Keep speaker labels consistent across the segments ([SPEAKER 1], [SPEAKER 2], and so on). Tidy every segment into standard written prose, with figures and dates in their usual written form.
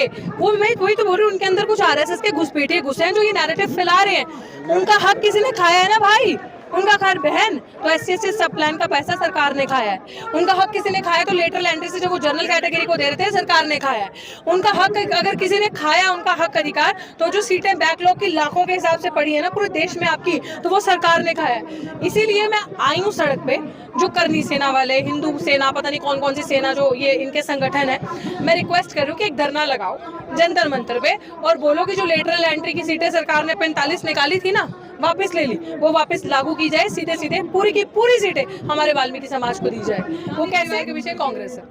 [SPEAKER 1] ये वो मैं वही तो बोल रही हूँ, उनके अंदर कुछ आरएसएस के घुसपैठिए घुसे हैं जो ये नैरेटिव फैला रहे हैं। उनका हक किसी ने खाया है ना भाई, उनका घर बहन तो SC/ST सब प्लान का पैसा सरकार ने खाया है। उनका हक किसी ने खाया तो लेटरल एंट्री से जो वो जनरल कैटेगरी को दे रहे थे सरकार ने खाया है। उनका हक अगर किसी ने खाया उनका हक अधिकार, तो जो सीटें बैकलॉग की लाखों के हिसाब से पड़ी है ना पूरे देश में आपकी, तो वो सरकार ने खाया है। इसीलिए मैं आई हूँ सड़क पे, जो करनी सेना वाले, हिंदू सेना, पता नहीं कौन कौन सी सेना जो ये इनके संगठन है, मैं रिक्वेस्ट कर रही हूँ कि एक धरना लगाओ जंतर मंतर पे और बोलो कि जो लेटरल एंट्री की सीटें सरकार ने 45 निकाली थी ना, वापस ले ली, वो वापस लागू की जाए, सीधे सीधे पूरी की पूरी सीटें हमारे वाल्मीकि समाज को दी जाए। वो कैसे के पीछे कांग्रेस है,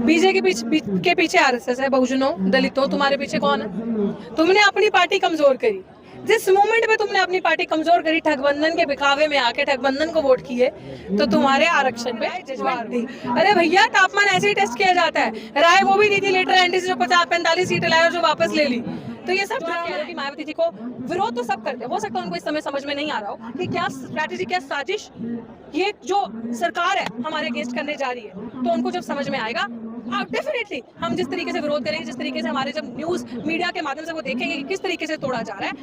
[SPEAKER 1] बीजेपी के पीछे आरएसएस है, बहुजनों दलितों, तुम्हारे पीछे कौन है? तुमने अपनी पार्टी कमजोर करी, जिस मोमेंट में तुमने अपनी पार्टी कमजोर करी, ठगबंधन के बिखावे में आके ठगबंधन को वोट किए, तो तुम्हारे आरक्षण पे जज्बात दी। अरे भैया तापमान ऐसे ही टेस्ट किया जाता है, राय वो भी दी थी लेटर एंट्री से जो 50-45 सीटें लाए और जो वापस ले ली। तो ये सब कह रहे कि मायावती जी को विरोध तो सब करते हैं, हो सकता है उनको इस समय समझ में नहीं आ रहा हो कि क्या स्ट्रैटेजी, क्या साजिश ये जो सरकार है हमारे अगेंस्ट करने जा रही है, तो उनको जब समझ में आएगा डेफिनेटली हम जिस तरीके से विरोध करेंगे, जिस तरीके से हमारे जब न्यूज मीडिया के माध्यम से वो देखेंगे कि किस तरीके से तोड़ा जा रहा है,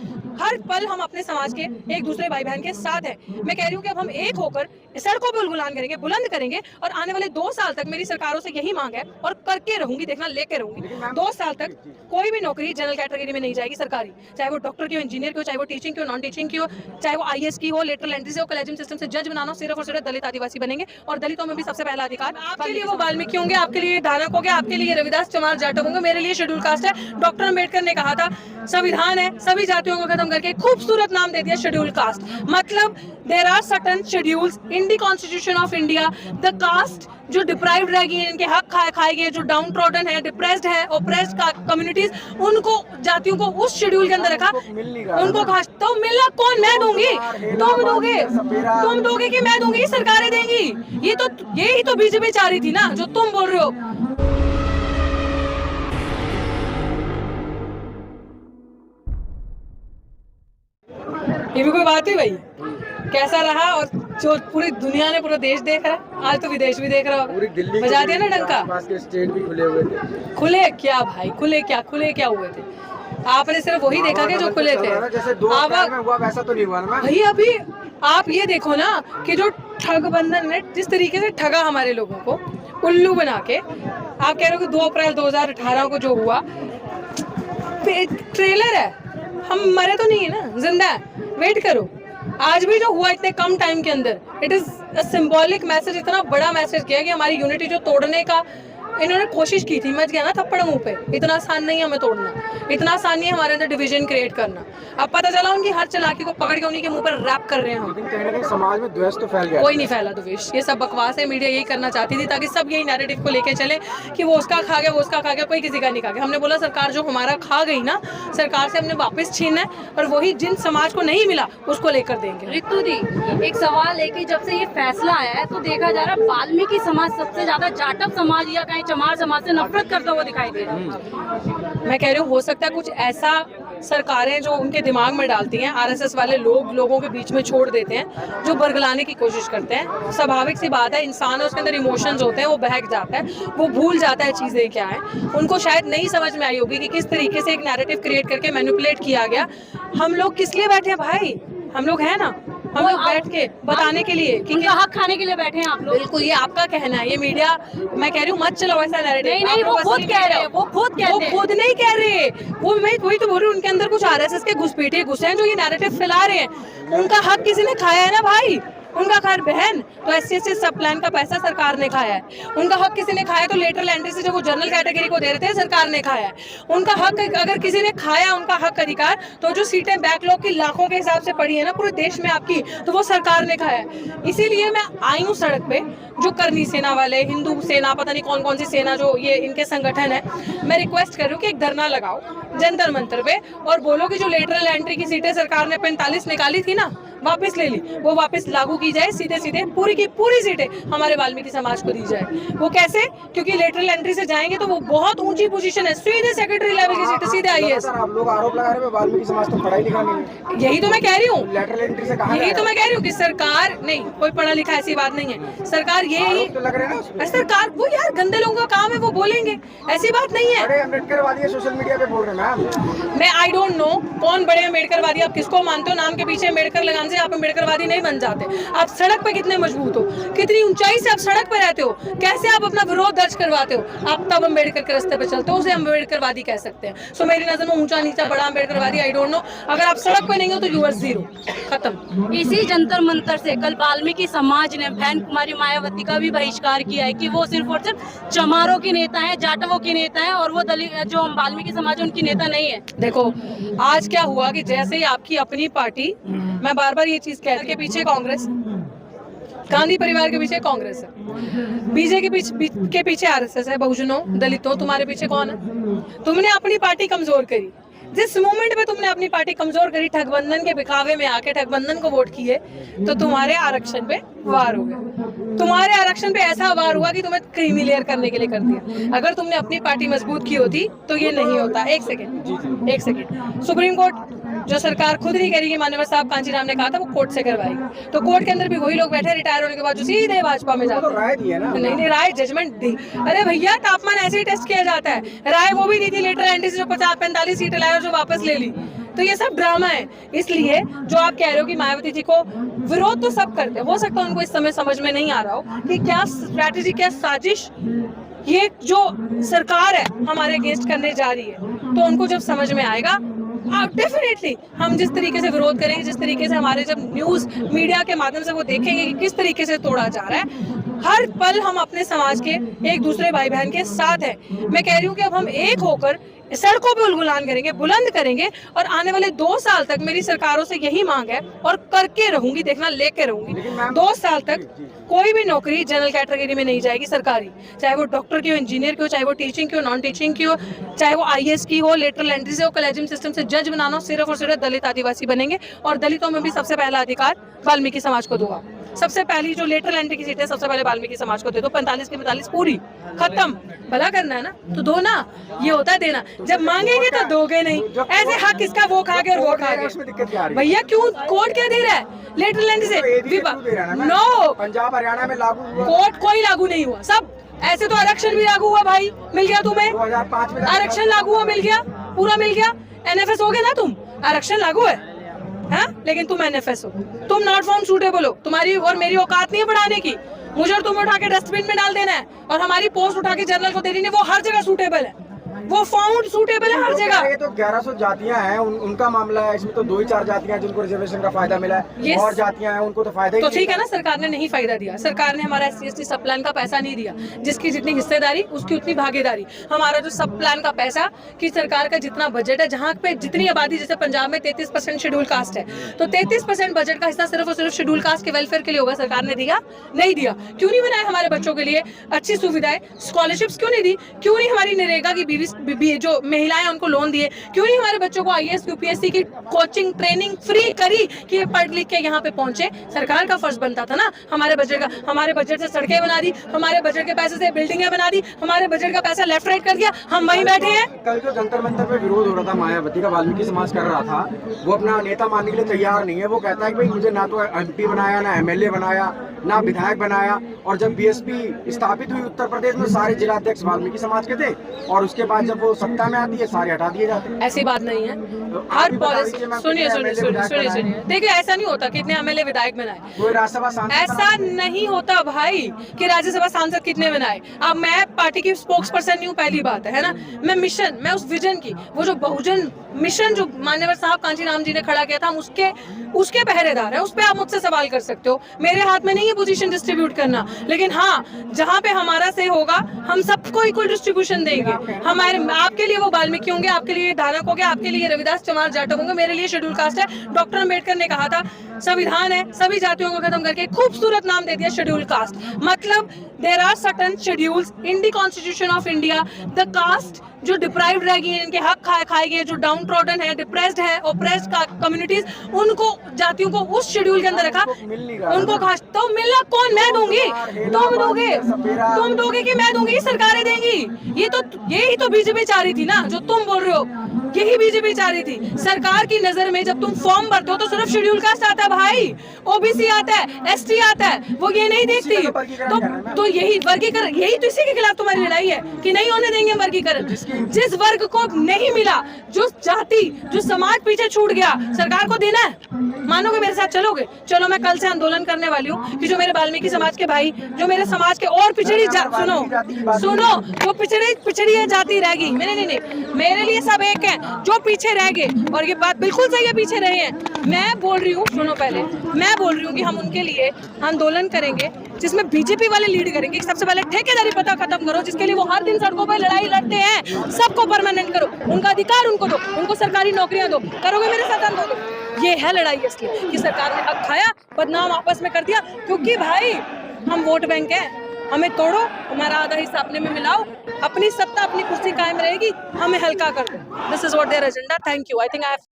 [SPEAKER 1] हर पल हम अपने समाज के एक दूसरे भाई बहन के साथ हैं। मैं कह रही हूँ कि अब हम एक होकर सड़कों पर गुलगुलान करेंगे, बुलंद करेंगे, और आने वाले 2 साल तक मेरी सरकारों से यही मांग है और करके रहूंगी, देखना लेके रहूंगी। 2 साल तक कोई भी नौकरी जनरल कैटेगरी में नहीं जाएगी सरकारी, चाहे वो डॉक्टर की हो, इंजीनियर की हो, चाहे वो टीचिंग की हो, नॉन टीचिंग की हो, चाहे वो IAS की हो, लेटरल एंट्री से हो, कॉलेजियम सिस्टम से जज बनाना, सिर्फ और सिर्फ दलित आदिवासी बनेंगे, और दलितों में भी सबसे पहला अधिकार आपके लिए वो वाल्मीकि होंगे, आपके लिए धानक होंगे, आपके लिए रविदास चमार जाटव होंगे, मेरे लिए शेड्यूल कास्ट है। डॉक्टर अम्बेडकर ने कहा था संविधान है, सभी जातियों को खत्म करके खूबसूरत नाम दे दिया शेड्यूल कास्ट। मतलब there are certain schedules in the constitution of India, the caste जो डिप्राइव्ड रहेगी, इनके हक खाएंगे, जो डाउन ट्रॉडन है, डिप्रेस्ड है, ओप्रेस्ड कम्युनिटीज, उनको जातियों को उस शेड्यूल के अंदर रखा, उनको तो मिलना कौन? मैं दूंगी, तुम दोगे, तुम दोगे कि मैं दूंगी? सरकारें देंगी। ये तो यही तो बीजेपी चाह रही थी ना, जो तुम बोल रहे हो। ये भी कोई बात है भाई? कैसा रहा? और जो पूरी दुनिया ने, पूरा देश देख रहा है, आज तो विदेश भी देख रहा होगा, पूरी दिल्ली बजा दिया ना डंका।
[SPEAKER 2] स्टेट भी खुले हुए थे।
[SPEAKER 1] खुले क्या भाई, खुले क्या हुए थे? आपने सिर्फ वही देखा कि जो खुले थे,
[SPEAKER 2] जैसे 2 अप्रैल में हुआ वैसा तो नहीं हुआ ना
[SPEAKER 1] भाई। अभी आप ये देखो ना कि जो ठगबंधन ने जिस तरीके से ठगा हमारे लोगों को उल्लू बना के, आप कह रहे हो कि 2 अप्रैल 2018 को जो हुआ ट्रेलर है, हम मरे तो नहीं है ना, जिंदा है, वेट करो। आज भी जो हुआ इतने कम टाइम के अंदर, it is a symbolic message, इतना बड़ा मैसेज किया कि हमारी यूनिटी जो तोड़ने का इन्होंने कोशिश की थी, मच गया ना थप्पड़ मुंह पे। इतना आसान नहीं है हमें तोड़ना, इतना आसान नहीं है हमारे अंदर डिवीजन क्रिएट करना। अब पता चला उनकी हर चालाकी को पकड़ के उन्हीं के मुंह पर रैप कर रहे हैं हम।
[SPEAKER 2] कहीं ना कहीं समाज में द्वेष तो फैल गया।
[SPEAKER 1] कोई नहीं फैला द्वेष, ये सब बकवास है। मीडिया यही करना चाहती थी ताकि सब यही नैरेटिव को लेके चले कि वो उसका खा गया, वो उसका खा गया, कोई किसी का नहीं खा गया। हमने बोला सरकार जो हमारा खा गई ना, सरकार से हमने वापस छीनना है, और वही जिन समाज को नहीं मिला उसको लेकर देंगे।
[SPEAKER 3] रितु दी, एक सवाल है कि जब से ये फैसला आया है तो देखा जा रहा है वाल्मीकि समाज सबसे ज्यादा जाटव समाज या कहीं चमार समाज से नफरत करता हुआ दिखाई दे रहा है।
[SPEAKER 1] मैं कह रही हूँ हो सकता है कुछ ऐसा सरकारें जो उनके दिमाग में डालती हैं, आरएसएस वाले लोगों के बीच में छोड़ देते हैं, जो बरगलाने की कोशिश करते हैं। स्वाभाविक सी बात है, इंसान है, उसके अंदर इमोशंस होते हैं, वो बहक जाता है, वो भूल जाता है चीजें क्या है। उनको शायद नहीं समझ में आई होगी कि किस तरीके से एक नैरेटिव क्रिएट करके मैनिपुलेट किया गया। हम लोग किस लिए बैठे हैं भाई? हम लोग हैं ना, हम लोग बैठ के बताने के लिए कि
[SPEAKER 3] उनका हक खाने के लिए बैठे हैं आप लोग।
[SPEAKER 1] बिल्कुल, ये आपका कहना है, ये मीडिया, मैं कह रही हूँ मत चलाओ ऐसा नैरेटिव।
[SPEAKER 3] नहीं, वो खुद कह रहे हैं, वो खुद
[SPEAKER 1] नहीं कह रहे, वो मैं वही तो बोल रही हूँ, उनके अंदर कुछ आरएसएस के घुसपैठिए घुसे हैं जो ये नैरेटिव फैला रहे हैं। उनका हक किसी ने खाया है ना भाई, उनका घर बहन तो SC/ST सब प्लान का पैसा सरकार ने खाया है। उनका हक किसी ने खाया तो लेटरल एंट्री से जो वो जनरल कैटेगरी को दे रहे थे सरकार ने खाया है। उनका हक अगर किसी ने खाया उनका हक अधिकार, तो जो सीटें बैकलॉग की लाखों के हिसाब से पड़ी है ना पूरे देश में आपकी, तो वो सरकार ने खाया है। इसीलिए मैं आई हूँ सड़क पे, जो करनी सेना वाले, हिंदू सेना, पता नहीं कौन कौन सी सेना जो ये इनके संगठन है, मैं रिक्वेस्ट कर रही हूँ कि एक धरना लगाओ जंतर मंतर पे और बोलो कि जो लेटरल एंट्री की सीटें सरकार ने 45 निकाली थी ना, वापस ले ली, वो वापस लागू की जाए, सीधे सीधे पूरी की पूरी सीटें हमारे वाल्मीकि समाज को दी जाए। वो कैसे? क्योंकि लेटरल एंट्री से जाएंगे तो वो बहुत ऊंची पोजीशन है, सीधे सेक्रेटरी लेवल की सीटें, सीधे आईएएस।
[SPEAKER 2] आप लोग आरोप लगा रहे हैं वाल्मीकि समाज तो पढ़ाई लिखा नहीं है।
[SPEAKER 1] यही तो मैं कह रही हूँ,
[SPEAKER 2] लेटरल एंट्री से कहा
[SPEAKER 1] यही तो मैं कह रही हूँ कि सरकार नहीं, कोई पढ़ा लिखा ऐसी बात नहीं है। सरकार यही
[SPEAKER 2] तो लग रहे हैं ना उसमें।
[SPEAKER 1] सरकार वो यार गंदे लोगों का काम है, वो बोलेंगे, ऐसी बात नहीं है।
[SPEAKER 2] बड़े अम्बेडकरवादी सोशल मीडिया पे बोल रहे हैं मैम।
[SPEAKER 1] मैं आई डोंट नो कौन बड़े अम्बेडकरवादी, आप किसको मानते हो? नाम के पीछे अम्बेडकर लगाने से आप अम्बेडकरवादी नहीं बन जाते। आप सड़क पे कितने मजबूत हो, कितनी ऊंचाई से आप सड़क पे रहते हो, कैसे आप अपना विरोध दर्ज करवाते हो, आप तब अम्बेडकर के रास्ते पे चलते हो, उसे अम्बेडकरवादी कह सकते हैं। सो मेरी नजर में ऊंचा नीचा बड़ा अम्बेडकरवादी आई डोंट नो। अगर आप सड़क पे नहीं हो तो यू आर जीरो, खत्म।
[SPEAKER 3] इसी जंतर मंतर से कल वाल्मीकि समाज ने बहन कुमारी मायावती का भी बहिष्कार किया है कि वो सिर्फ और सिर्फ चमारों की नेता है, जाटवों की नेता है, और वो दलित जो वाल्मीकि समाज है उनकी नेता नहीं है।
[SPEAKER 1] देखो आज क्या हुआ कि जैसे ही आपकी अपनी पार्टी, मैं बार बार ये चीज कह रही हूं, के पीछे कांग्रेस, गांधी परिवार के पीछे कांग्रेस है, बीजेपी के पीछे आरएसएस है, बहुजनों दलितों, तुम्हारे पीछे कौन है? तुमने अपनी पार्टी कमजोर करी, जिस मोमेंट में तुमने अपनी पार्टी कमजोर करी, ठगबंधन के बिखावे में आके ठगबंधन को वोट किए, तो तुम्हारे आरक्षण पे वार हो गया। तुम्हारे आरक्षण पे ऐसा वार हुआ कि तुम्हें क्रीमी लेयर करने के लिए कर दिया। अगर तुमने अपनी पार्टी मजबूत की होती तो ये नहीं होता। एक सेकेंड, सुप्रीम कोर्ट जो सरकार खुद नहीं करेगी, मान्यवर साहब कांचीराम ने कहा था वो कोर्ट से करवाएगी, तो कोर्ट के अंदर भी वही लोग बैठे रिटायर होने के बाद जो सीधे भाजपा में जाते हैं।
[SPEAKER 2] राय दी है ना?
[SPEAKER 1] नहीं, राय जजमेंट दी। अरे भैया तापमान ऐसे ही टेस्ट किया जाता है, राय वो भी दी थी लेटर एंट्री से, जो 50-45 सीटें लाए और जो वापस ले ली। तो ये सब ड्रामा है। इसलिए जो आप कह रहे हो कि मायावती जी को विरोध तो सब करते हैं, हो सकता है उनको इस समय समझ में नहीं आ रहा हो कि क्या स्ट्रैटेजी, क्या साजिश ये जो सरकार है हमारे अगेंस्ट करने जा रही है, तो उनको जब समझ में आएगा डेफिनेटली हम जिस तरीके से विरोध करेंगे, जिस तरीके से हमारे जब न्यूज मीडिया के माध्यम से वो देखेंगे कि किस तरीके से तोड़ा जा रहा है, हर पल हम अपने समाज के एक दूसरे भाई बहन के साथ हैं। मैं कह रही हूँ कि अब हम एक होकर सड़कों पे उलगुलान करेंगे, बुलंद करेंगे, और आने वाले 2 साल तक मेरी सरकारों से यही मांग है और करके रहूंगी, देखना लेके रहूंगी। 2 साल तक कोई भी नौकरी जनरल कैटेगरी में नहीं जाएगी सरकारी, चाहे वो डॉक्टर की हो, इंजीनियर की हो, चाहे वो टीचिंग की हो, नॉन टीचिंग की हो, चाहे वो आईएएस की हो, लेटरल एंट्री से हो, कॉलेजियम सिस्टम से जज बनाना हो, सिर्फ और सिर्फ दलित आदिवासी बनेंगे। और दलितों में भी सबसे पहला अधिकार वाल्मीकि समाज को दूंगा। सबसे पहली जो लेटरल एंट्री की सीट है सबसे पहले वाल्मीकि समाज को दे दो, 45 की 45 पूरी खत्म। भला करना है ना तो दो ना, ये होता है देना, जब मांगेंगे तो दोगे नहीं। ऐसे हक इसका वो खा गए और वो खा गए। भैया क्यों कोर्ट क्या दे रहा है लेटरल एंट्री से? नो,
[SPEAKER 2] पंजाब हरियाणा में लागू हुआ,
[SPEAKER 1] कोर्ट कोई लागू नहीं हुआ। सब ऐसे तो आरक्षण भी लागू हुआ भाई, मिल गया तुम्हें
[SPEAKER 2] 2005 में
[SPEAKER 1] आरक्षण लागू हुआ, मिल गया, पूरा मिल गया। एनएफएस हो गए ना तुम, आरक्षण लागू है, हाँ? लेकिन तुम एनएफएस हो, तुम नॉट फाउंड सूटेबल हो, तुम्हारी और मेरी औकात नहीं है पढ़ाने की। मुझे और तुम्हें उठा के डस्टबिन में डाल देना है, और हमारी पोस्ट उठा के जनरल को दे देनी है, वो हर जगह सूटेबल है, वो फाउंड सूटेबल है हर जगह।
[SPEAKER 2] ये तो 1100 जातियां हैं, उनका मामला है, इसमें तो 2 ही 4 जातियां जिनको रिजर्वेशन का फायदा मिला है, और जातियां हैं उनको तो फायदा ही
[SPEAKER 1] तो ठीक है ना, सरकार ने नहीं फायदा दिया, सरकार ने हमारा SC/ST सब प्लान का पैसा नहीं दिया, जिसकी जितनी हिस्सेदारी उसकी उतनी भागीदारी। हमारा जो सब प्लान का पैसा कि सरकार का जितना बजट है, जहाँ पे जितनी आबादी, जैसे पंजाब में 33% शेड्यूल कास्ट है, तो 33% बजट का हिस्सा सिर्फ और सिर्फ शेड्यूल कास्ट के वेलफेयर के लिए होगा। सरकार ने दिया नहीं दिया? क्यों नहीं बनाया हमारे बच्चों के लिए अच्छी सुविधाएं, स्कॉलरशिप्स क्यों नहीं दी? क्यों नहीं हमारी नरेगा की बीवी जो महिलाएं उनको लोन दिए? क्यों नहीं हमारे बच्चों को IAS UPSC की कोचिंग ट्रेनिंग फ्री करी कि ये पढ़ लिख के यहाँ पे पहुंचे? सरकार का फर्ज बनता था ना हमारे बजट का। हमारे बजट से सड़कें बना दी, हमारे बजट के पैसे से बिल्डिंगें बना दी, हमारे बजट का पैसा लेफ्ट राइट कर दिया, हम वहीं बैठे हैं।
[SPEAKER 2] कल जो जंतर मंतर पे विरोध हो रहा था मायावती का, वाल्मीकि समाज कर रहा था, वो अपना नेता मानने के लिए तैयार नहीं है। वो कहता है कि भाई मुझे ना तो MP बनाया, ना MLA बनाया, ना विधायक बनाया, और जब BSP स्थापित हुई उत्तर प्रदेश में सारे जिलाध्यक्ष वाल्मीकि समाज के थे, और उसके बाद जब वो सत्ता में आती है सारे हटा दिए जाते हैं।
[SPEAKER 1] ऐसी बात नहीं है, हर पॉलिसी, सुनिए, देखिए ऐसा नहीं होता कितने MLA विधायक बनाए,
[SPEAKER 2] कोई राज्यसभा सांसद,
[SPEAKER 1] ऐसा नहीं होता भाई कि राज्यसभा सांसद कितने बनाए। अब मैं पार्टी की स्पोक्स पर्सन नहीं हूँ, पहली बात है ना, मैं मिशन, मैं उस विजन की, वो जो बहुजन मिशन जो मान्यवर साहब कांचीराम जी ने खड़ा किया था, हम उसके पहरेदार है। उस पे आप मुझसे सवाल कर सकते हो, मेरे हाथ में नहीं है पोजीशन डिस्ट्रीब्यूट करना, लेकिन हाँ जहाँ पे हमारा से होगा हम सबको इक्वल डिस्ट्रीब्यूशन देंगे। हमारे, आपके लिए वो वाल्मीकि होंगे, आपके लिए धानक हो गया, आपके लिए रविदास चमार जाटव होंगे, मेरे लिए शेड्यूल कास्ट है। डॉक्टर अम्बेडकर ने कहा था संविधान है, सभी जातियों को खत्म करके खूबसूरत नाम दे दिया शेड्यूल कास्ट। मतलब there are certain schedules in the constitution of India, the caste जो डिप्राइव्ड रह गई हैं, इनके हक खाए गए, जो डाउन ट्रॉडन है, डिप्रेस्ड है, ओप्रेस्ड कम्युनिटीज, उनको जातियों को उस शेड्यूल के अंदर रखा, उनको खास तो मिलना कौन? मैं दूंगी, तुम दोगे कि मैं दूंगी? सरकारें देंगी। यही तो बीजेपी चाह रही थी ना, जो तुम बोल रहे हो, यही बीजेपी चाह रही थी। सरकार की नजर में जब तुम फॉर्म भरते हो तो सिर्फ शेड्यूल कास्ट आता है भाई, ओबीसी आता है, एसटी आता है, वो ये नहीं देखती। तो यही वर्गीकरण, यही तो इसी के खिलाफ तुम्हारी लड़ाई है कि नहीं होने देंगे वर्गीकरण। जिस वर्ग को नहीं मिला, जो जाति, जो समाज पीछे छूट गया, सरकार को देना है। मानोगे मेरे साथ चलोगे? चलो, मैं कल से आंदोलन करने वाली हूँ कि जो मेरे वाल्मीकि समाज के भाई, जो मेरे समाज के और पिछड़ी सुनो, जो पिछड़ी जाति रह गई, नहीं, मेरे लिए सब एक है, जो पीछे रह गए, और ये बात बिल्कुल सही है, पीछे रहे हैं। मैं बोल रही हूँ, सुनो पहले, मैं बोल रही हूँ कि हम उनके लिए आंदोलन करेंगे जिसमें बीजेपी वाले लीड करेंगे। सबसे पहले ठेकेदारी पता खत्म करो, जिसके लिए वो हर दिन सड़कों पर लड़ाई लड़ते हैं, सबको परमानेंट करो, उनका अधिकार उनको दो, उनको सरकारी नौकरियां दो। करोगे मेरे साथ आंदोलन? ये है लड़ाई इसकी कि सरकार ने हक खाया, बदनाम आपस में कर दिया, क्योंकि भाई हम वोट बैंक है, हमें तोड़ो, हमारा आधा हिस्सा अपने में मिलाओ, अपनी सत्ता, अपनी कुर्सी कायम रहेगी, हमें हल्का कर दो। This is what their agenda. Thank you. I think I